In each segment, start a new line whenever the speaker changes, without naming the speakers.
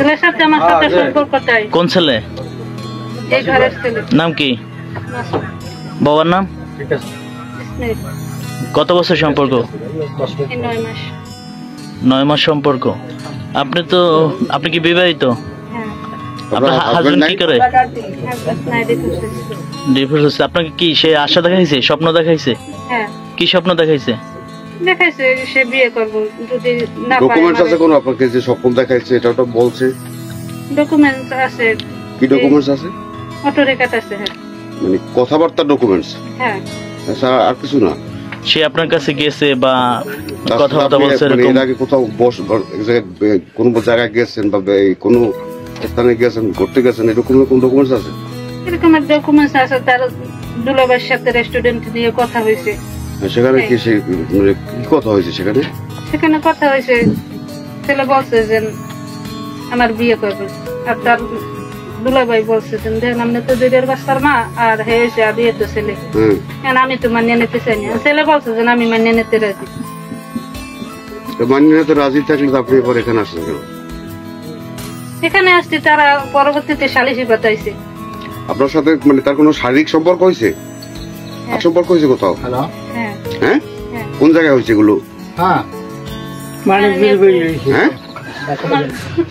ছেলের সাথে আমার সাথে সম্পর্কটাই।
কোন ছেলে?
এই ঘরের ছেলে।
নাম কি? বাবার নাম? কত বছর সম্পর্ক?
9 মাস।
9 মাস সম্পর্ক। আপনি কি বিবাহিত? আপনার হাজবেন্ড কি করে? ডিভোর্স হচ্ছে। আপনাকে কি সে আশা দেখাইছে, স্বপ্ন দেখাইছে?
হ্যাঁ।
কি স্বপ্ন দেখাইছে?
দেখাইছে সে বিয়ে করব, যদি না পায়।
ডকুমেন্টস আছে কোন আপনাকে যে স্বপ্ন দেখাইছে এটা তো বলছে?
ডকুমেন্টস আছে।
কি ডকুমেন্টস আছে?
অটো রেকর্ড আছে। হ্যাঁ,
মানে কথাবার্তা ডকুমেন্টস?
হ্যাঁ।
আচ্ছা, আর কিছু না?
সে আপনার কাছে গেছে বা কথাবার্তা বলছে এরকম?
এর আগে কোথাও কোন জায়গায় গেছেন বা কোন স্থানে গেছেন, ঘুরতে গেছেন, এরকম কোন ডকুমেন্টস আছে?
এরকম ডকুমেন্টস আছে। তার দুলাভাইয়ের সাথে রেস্টুরেন্ট নিয়ে কথা হয়েছে।
সেখানে কি সে মানে কি কথা হয়েছে? সেখানে
কথা হয়েছে, ছেলে বলছে যে আমার বিয়ে করবে, আর তার দুলাভাই বলছে যে দেখেন আপনি তো 2 বাচ্চার মা, আর হয়েছে বিয়ে তো ছেলে, আমি তো মানিয়ে নিতে চাই না। ছেলে বলছে যে আমি মানিয়ে নিতে রাজি।
মানিয়ে নিতে রাজি থাকলে তো আপনি এবার এখানে আসছেন কেন?
এখানে আসছি, তারা পরবর্তীতে সালিশি পাঠাইছে।
আপনার সাথে মানে তার কোনো শারীরিক সম্পর্ক হয়েছে? সম্পর্ক হয়েছে কোথাও?
হ্যাঁ।
হ্যাঁ, কোন জায়গায় হয়েছে এগুলো?
হ্যাঁ,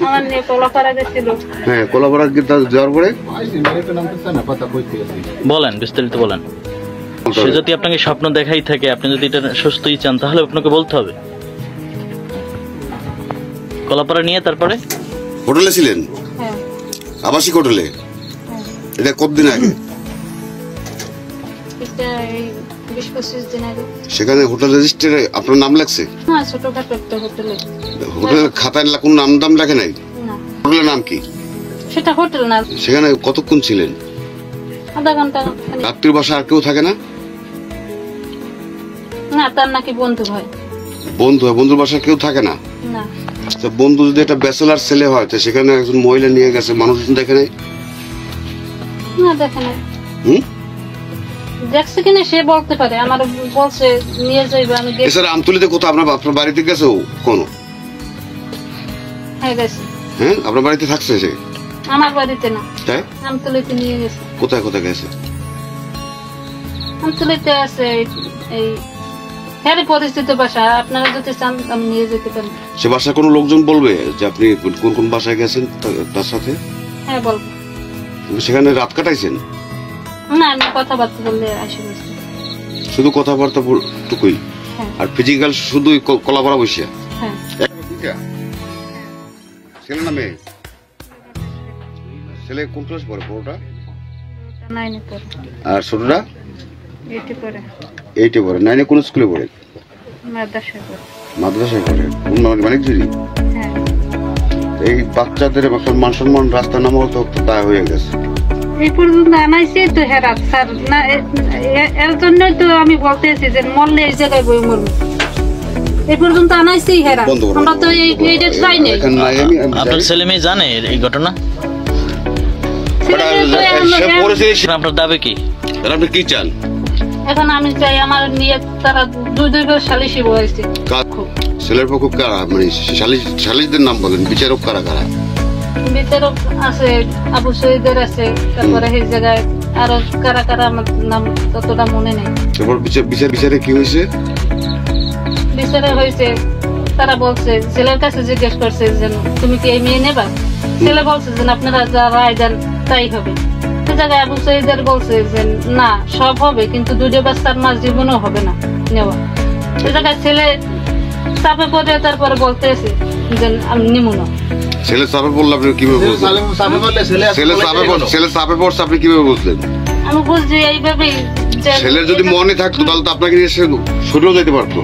আমার নিয়ে কলাপাড়া গেছিল।
হ্যাঁ, কলাপাড়া যাওয়ার পরে
বলেন, বিস্তারিত বলেন। সে যদি আপনাকে স্বপ্ন দেখাই থাকে, আপনি যদি এটা সুস্থই চান, তাহলে আপনাকে বলতে হবে। কলাপাড়া নিয়ে তারপরে
হোটেলে ছিলেন?
হ্যাঁ।
আবাসিক হোটেলে? এটা কতদিন আগে? সেখানে হোটেল রেজিস্ট্রারে আপনার নাম লাগছে?
হ্যাঁ, ছোটখাটো একটা হোটেলে।
হোটেলের খাতায় কোন নাম লেখে নাই?
না।
হোটেলের নাম কি?
সেটা হোটেল না।
সেখানে কতক্ষণ ছিলেন?
আধা ঘন্টা।
রাত্রির বাসা আর কেউ থাকে না?
না, তার নাকি বন্ধু হয়।
বন্ধু হয়? বন্ধুর বাসায় কেউ থাকে না?
না।
বন্ধু যদি একটা ব্যাচেলার ছেলে হয়, তো সেখানে একজন মহিলা নিয়ে গেছে, মানুষজন দেখে নাই?
না, দেখে নাই। দেখছে কিনা সে বলতে পারে, আমার বলছে নিয়ে যাইবে, আমি গেছি।
এছাড়া আমতলিতে কোথাও আপনার বাড়িতে গেছে কোনো?
হ্যাঁ, গেছে।
হ্যাঁ, আপনার বাড়িতে থাকছে সে?
আমার বাড়িতে না।
তাই?
আমতলিতে নিয়ে গেছে।
কোথায় কোথায় গেছে?
আমতলিতে আছে এই হ্যারি পরিচিত বাসা, আপনারা যদি চান আমি নিয়ে যেতে পারি।
সে বাসায় কোনো লোকজন বলবে যে আপনি কোন কোন বাসায় গেছেন তার সাথে?
হ্যাঁ, বলবো।
সেখানে রাত কাটাইছেন?
না, আমি কথাবার্তা বললে আসে বসে।
শুধু কথাবার্তা টুকুই? আর ফিজিক্যাল শুধু কলাপাড়া বসিয়া?
হ্যাঁ।
ছেলে না মেয়ে? ছেলে কোন ক্লাস পড়ে? বড়টা
9 এ পড়ে।
আর ছোটটা
8 এ পড়ে।
8 এ পড়ে। 9 এ কোন স্কুলে পড়ে?
মাদ্রাসায় পড়ে।
মাদ্রাসায় পড়ে? কোন মানিকজুড়ি?
হ্যাঁ।
এই বাচ্চাদের একটা মান সম্মান রাস্তা নামাও তো তাই হয়ে গেছে।
এই পর্যন্ত আনাইছি তো হেরাত স্যার না, এর জন্যই তো আমি বলতেছি যে মরলে এই জায়গায় বই মরবো। এই পর্যন্ত আনাইছি হেরাত, আমরা তো এইটা চাই নাই।
আপনার ছেলে মেয়ে জানে এই ঘটনা? আপনার দাবি কি?
আপনি কি চান
এখন? আমি চাই আমার নিয়ে তারা 2 বার সালিশি বলেছে।
ছেলের পক্ষ কারা? মানে সালিশদের নাম বলেন, বিচারক কারা কারা?
বিচারক আছে, আবু শহীদের আছে, তারপরে এই জায়গায় আরো কারা কারা আমার নাম ততটা মনে নেই।
তারপর বিচারে কি হয়েছে?
বিচারে হয়েছে, তারা বলছে, ছেলের কাছে জিজ্ঞেস করছে যে তুমি কি এই মেয়ে নেবা? ছেলে বলছে যে আপনারা যা রায় দেন তাই হবে। সে জায়গায় আবু শহীদের বলছে যে না, সব হবে, কিন্তু 2 বাচ্চার মা জীবনও হবে না নেওয়া। সে জায়গায় ছেলে চাপে পড়ে তারপরে বলতেছে যে আমি নিমু না।
ছেলে চাপে পড়লে আপনি কিভাবে বুঝলেন? ছেলে চাপে পড়ছে আপনি কিভাবে বুঝলেন?
আমি বুঝছি এইভাবেই।
ছেলের যদি মনে থাকতো তাহলে তো আপনাকে নিয়ে সরেও যেতে পারতো।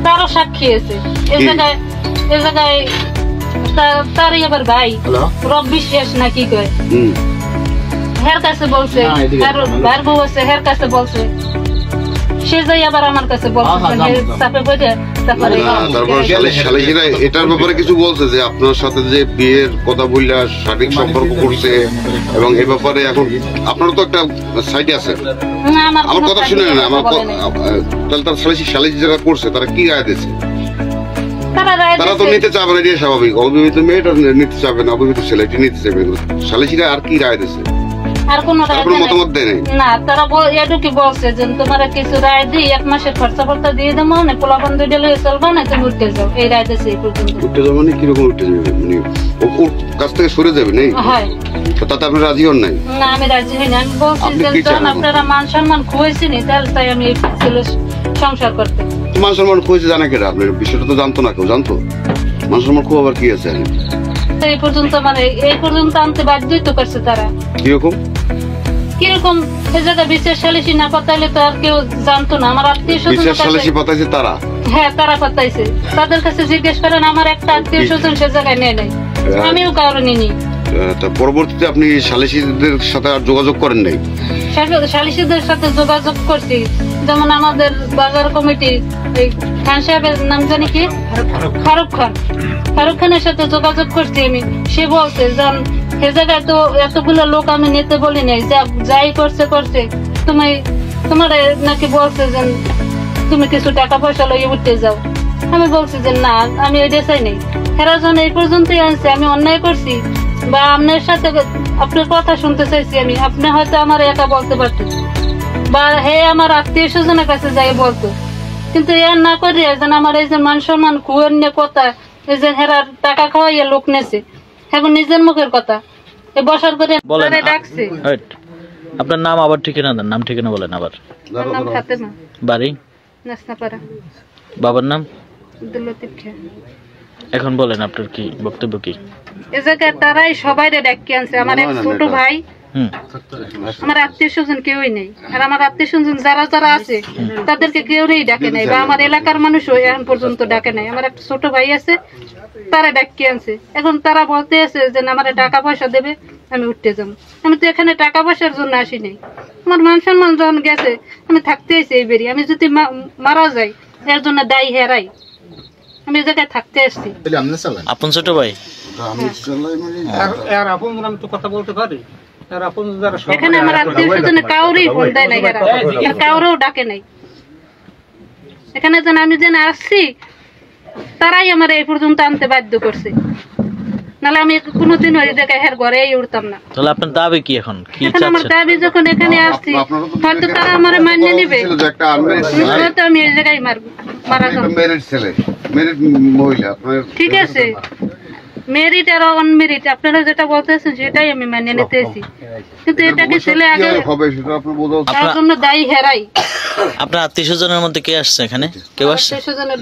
তারও সাক্ষী আছে এই জায়গায়। তারই আবার ভাই রব বিশ্বাস না কি কয়, হের কাছে বলছে, ভাইয়ের বউ আছে, হের কাছে বলছে, সে যাই আবার আমার কাছে এটার ব্যাপারে কিছু বলছে যে আপনার সাথে যে বিয়ের কথা বললে শারীরিক সম্পর্ক করছে, এবং এ ব্যাপারে এখন আপনারও তো একটা সাইডে আছে। আমার কথা শুনে না, আমার তাহলে তার সালিশি যারা করছে তারা কি রায় দিয়েছে? তারা রায়
তারা তো
দিছে।
নিতে চাবে না, এটাই স্বাভাবিক। অবিবাহিত মেয়েটা নিতে চাবে না, অবিবাহিত ছেলেটি নিতে চাবে না। সালিসিরা আর কি রায় দিছে?
আর কোনো রায়
তার কোনো
দেয় নাই।
মতামত দেয় নাই?
না, তারা এটুকু বলছে যে তোমার কিছু রায় দিই, 1 মাসের খরচা ফর্চা দিয়ে দেবো, না পোলা বন্ধ দিলে চলবো না, তুমি উঠতে যাও, এই রায় দিয়েছে এই পর্যন্ত।
উঠতে যাবে মানে কিরকম উঠতে যাবে? মানে ওর কাছ থেকে সরে যাবে নেই?
হয়
তো তাতে আপনি রাজি হন নাই?
না, আমি রাজি হইনি। আমি বলছি
আপনি
যে
কি চান
যখন
এখন?
আপনারা মান সম্মান খুঁজেছেন, তাহলে তাই আমি এই ছেলে সংসার করতে।
মান সম্মান খুঁজে জানা কেটা? আপনার বিষয়টা তো জানতো না, কেউ জানতো? মান সম্মান খুব আবার কি আছে?
তো এই পর্যন্ত মানে এই পর্যন্ত আনতে বাধ্যই তো করছে তারা।
কিরকম?
কিরকম এই জায়গায় বিশেষ সালিশি না পাতাইলে তো আর কেউ জানতো না। আমার আত্মীয়
বিশেষ সালিসি
স্বজন,
পাঠাইছে তারা?
হ্যাঁ তারা পাতাইছে। তাদের কাছে জিজ্ঞেস করেন, আমার একটা আত্মীয় স্বজন সে জায়গায় নেয় নাই, আমিও কারো নিনি।
তা পরবর্তীতে আপনি সালিসিদের সাথে আর যোগাযোগ করেন নাই?
সালিশিদের সাথে যোগাযোগ করছি, যেমন আমাদের বাজার কমিটি এই খান সাহেবের নাম জানি কি, ফারুক খান। ফারুক খানের সাথে যোগাযোগ করছি আমি। সে বলছে যে সে জায়গায় তো এতগুলো লোক আমি নিতে বলি নাই, যাই করছে করছে, তোমার নাকি বলছে যে তুমি কিছু টাকা পয়সা লইয়ে উঠতে যাও। আমি বলছি যে না, আমি এটা চাই নাই। হেরা জন এই পর্যন্তই আনছে, আমি অন্যায় করছি বা আপনার সাথে আপনার কথা শুনতে চাইছি আমি, আপনি হয়তো আমার একা বলতে পারতেন বা হে আমার আত্মীয় স্বজনের কাছে যাই বলতো, কিন্তু এর না করে যেন আমার এই যে মান সম্মান কুয়ের নিয়ে কথা, এই যে হেরার টাকা খাওয়াইয়া লোক নেছে, এখন নিজের মুখের কথা এই বসার করে
বলেন।
তারে ডাকছে।
Right. আপনার নাম আবার ঠিকানা দেন, নাম ঠিকানা বলেন আবার।
ওর নাম ফাতেমা,
বাড়ি,
নাসনাপাড়া,
বাবার নাম।
আব্দুল লতিফ খান।
এখন বলেন আপনার কি বক্তব্য কি?
এ জায়গায় তারাই সবাই ডাকি আনছে। আমার এক ছোট ভাই,
হুম,
আমার আত্মীয় স্বজন কেউই নেই, আর আমার আত্মীয় স্বজন যারা যারা আছে তাদেরকে কেউই ডাকে নাই, বা আমার এলাকার মানুষও এখন পর্যন্ত ডাকে নাই। আমার একটা ছোট ভাই আছে, তারা ডাকি আনছে। এখন তারা বলতে আছে যে আমার টাকা পয়সা দেবে, আমি উঠতে যাবো। আমি তো এখানে টাকা পয়সার জন্য আসি নাই, আমার মান সম্মান যখন গেছে, আমি থাকতে আইছি এই বেরি। আমি যদি মারা যাই, এর জন্য দায়ী হেরাই, আমি এই জায়গায় থাকতে আসছি।
আপন ছোট ভাই।
এখানে আমার আত্মীয় স্বজনে কাউরই ফোন দেয় নাই, এরা আর কাউরেও ডাকে নাই। এখানে যেন আমি যেন আসছি, তারাই আমার এই পর্যন্ত আনতে বাধ্য করছে, নাহলে আমি কোনোদিন ওই জায়গায় হের ঘরেই উঠতাম না।
তাহলে আপনার দাবি কি এখন? কি
এখন আমার
চাচ্ছেন?
দাবি যখন এখানে আসছি, হয়তো তারা আমার মানিয়ে নিবে, হয়তো আমি এই জায়গায় মারা যাবো।
মেরিট ছেলে, মেরিট মহিলা, আপনার
ঠিক আছে, মেরিট আর অনমেরিট আপনারা যেটা বলতেছেন সেটাই আমি মানিয়ে নিতেছি, কিন্তু এটাকে ছেলে আগে
হবে সেটা আপনার বোঝা উচিত।
তার জন্য দায়ী হেরাই।
আপনার আত্মীয় স্বজনের মধ্যে কে আসছে এখানে? কেউ আসছে?
আত্মীয় স্বজনের